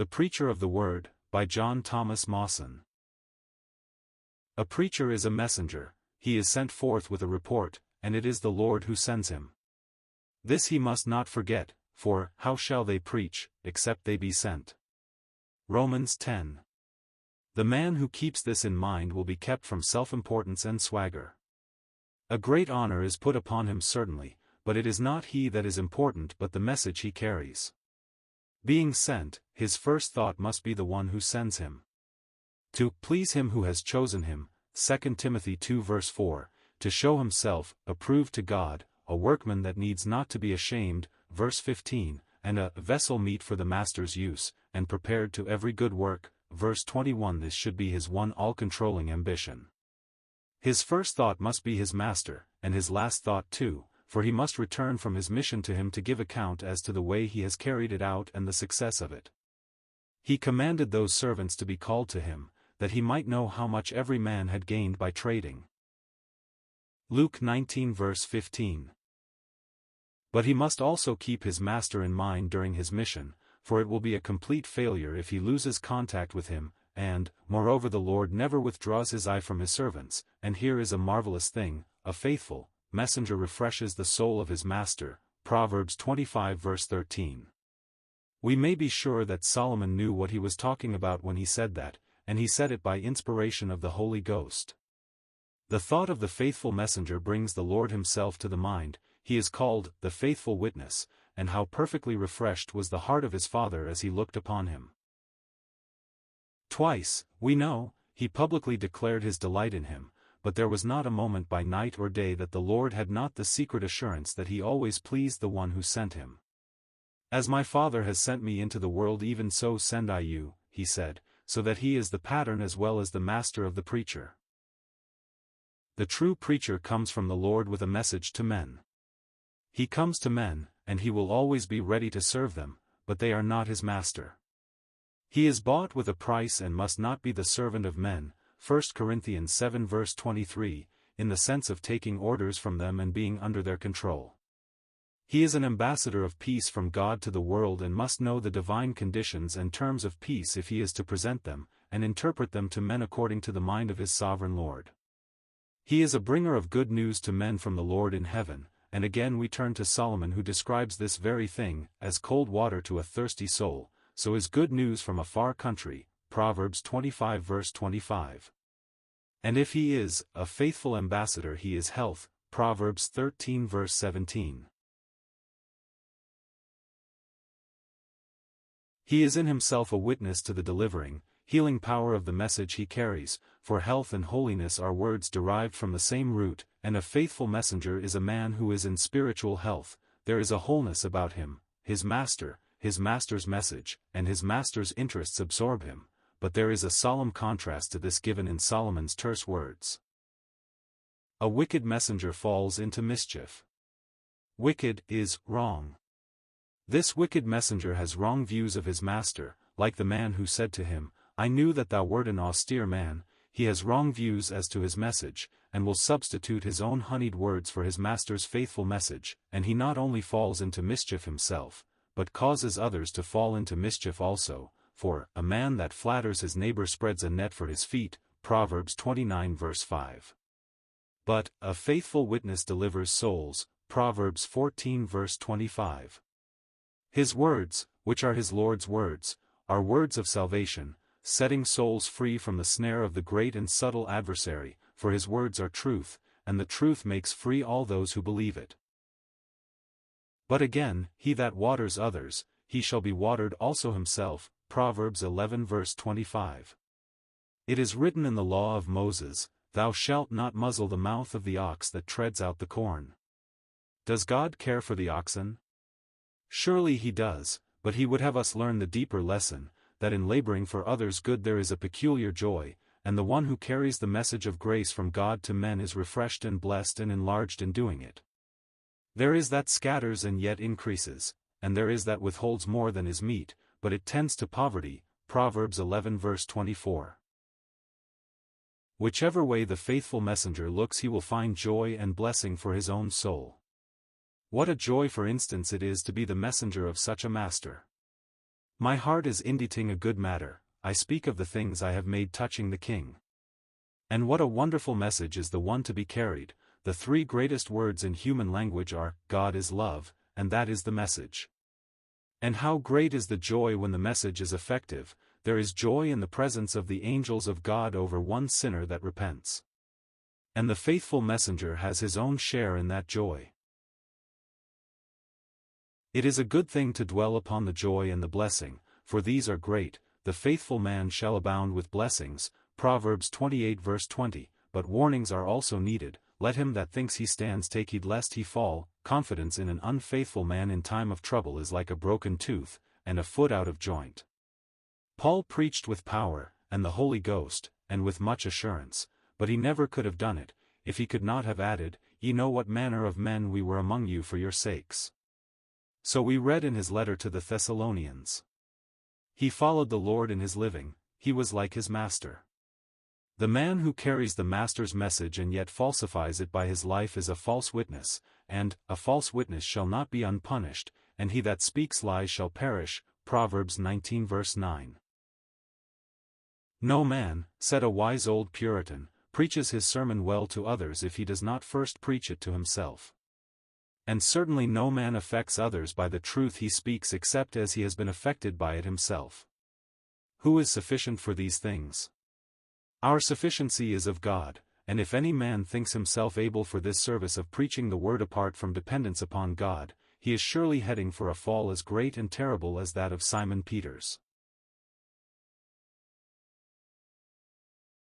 The Preacher of the Word, by John Thomas Mawson. A preacher is a messenger, he is sent forth with a report, and it is the Lord who sends him. This he must not forget, for how shall they preach, except they be sent? Romans 10. The man who keeps this in mind will be kept from self-importance and swagger. A great honor is put upon him certainly, but it is not he that is important but the message he carries. Being sent, his first thought must be the one who sends him. To please him who has chosen him, 2 Timothy 2 verse 4, to show himself, approved to God, a workman that needs not to be ashamed, verse 15, and a vessel meet for the master's use, and prepared to every good work, verse 21. This should be his one all-controlling ambition. His first thought must be his master, and his last thought too, for he must return from his mission to him to give account as to the way he has carried it out and the success of it. He commanded those servants to be called to him, that he might know how much every man had gained by trading. Luke 19 verse 15. But he must also keep his master in mind during his mission, for it will be a complete failure if he loses contact with him, and, moreover, the Lord never withdraws his eye from his servants, and here is a marvelous thing: a faithful messenger refreshes the soul of his master, Proverbs 25 verse 13. We may be sure that Solomon knew what he was talking about when he said that, and he said it by inspiration of the Holy Ghost. The thought of the faithful messenger brings the Lord himself to the mind. He is called the faithful witness, and how perfectly refreshed was the heart of his father as he looked upon him. Twice, we know, he publicly declared his delight in him, but there was not a moment by night or day that the Lord had not the secret assurance that he always pleased the one who sent him. As my Father has sent me into the world, even so send I you, he said, so that he is the pattern as well as the master of the preacher. The true preacher comes from the Lord with a message to men. He comes to men, and he will always be ready to serve them, but they are not his master. He is bought with a price and must not be the servant of men, 1 Corinthians 7 verse 23, in the sense of taking orders from them and being under their control. He is an ambassador of peace from God to the world and must know the divine conditions and terms of peace if he is to present them, and interpret them to men according to the mind of his sovereign Lord. He is a bringer of good news to men from the Lord in heaven, and again we turn to Solomon, who describes this very thing as cold water to a thirsty soul, so is good news from a far country, Proverbs 25 verse 25. And if he is a faithful ambassador, he is health, Proverbs 13 verse 17. He is in himself a witness to the delivering, healing power of the message he carries, for health and holiness are words derived from the same root, and a faithful messenger is a man who is in spiritual health. There is a wholeness about him, his master's message, and his master's interests absorb him, but there is a solemn contrast to this given in Solomon's terse words. A wicked messenger falls into mischief. Wicked is wrong. This wicked messenger has wrong views of his master, like the man who said to him, I knew that thou wert an austere man. He has wrong views as to his message, and will substitute his own honeyed words for his master's faithful message, and he not only falls into mischief himself, but causes others to fall into mischief also, for a man that flatters his neighbor spreads a net for his feet, Proverbs 29 verse 5. But a faithful witness delivers souls, Proverbs 14 verse 25. His words, which are his Lord's words, are words of salvation, setting souls free from the snare of the great and subtle adversary, for his words are truth, and the truth makes free all those who believe it. But again, he that waters others, he shall be watered also himself, Proverbs 11 verse 25. It is written in the law of Moses, Thou shalt not muzzle the mouth of the ox that treads out the corn. Does God care for the oxen? Surely he does, but he would have us learn the deeper lesson, that in laboring for others' good there is a peculiar joy, and the one who carries the message of grace from God to men is refreshed and blessed and enlarged in doing it. There is that scatters and yet increases, and there is that withholds more than is meet, but it tends to poverty, Proverbs 11 verse 24. Whichever way the faithful messenger looks, he will find joy and blessing for his own soul. What a joy, for instance, it is to be the messenger of such a master. My heart is inditing a good matter, I speak of the things I have made touching the king. And what a wonderful message is the one to be carried. The three greatest words in human language are, God is love, and that is the message. And how great is the joy when the message is effective. There is joy in the presence of the angels of God over one sinner that repents. And the faithful messenger has his own share in that joy. It is a good thing to dwell upon the joy and the blessing, for these are great. The faithful man shall abound with blessings, Proverbs 28 verse 20, but warnings are also needed. Let him that thinks he stands take heed lest he fall. Confidence in an unfaithful man in time of trouble is like a broken tooth, and a foot out of joint. Paul preached with power, and the Holy Ghost, and with much assurance, but he never could have done it, if he could not have added, Ye know what manner of men we were among you for your sakes. So we read in his letter to the Thessalonians. He followed the Lord in his living, he was like his master. The man who carries the master's message and yet falsifies it by his life is a false witness, and a false witness shall not be unpunished, and he that speaks lies shall perish, Proverbs 19 verse 9. No man, said a wise old Puritan, preaches his sermon well to others if he does not first preach it to himself. And certainly no man affects others by the truth he speaks except as he has been affected by it himself. Who is sufficient for these things? Our sufficiency is of God, and if any man thinks himself able for this service of preaching the word apart from dependence upon God, he is surely heading for a fall as great and terrible as that of Simon Peter's.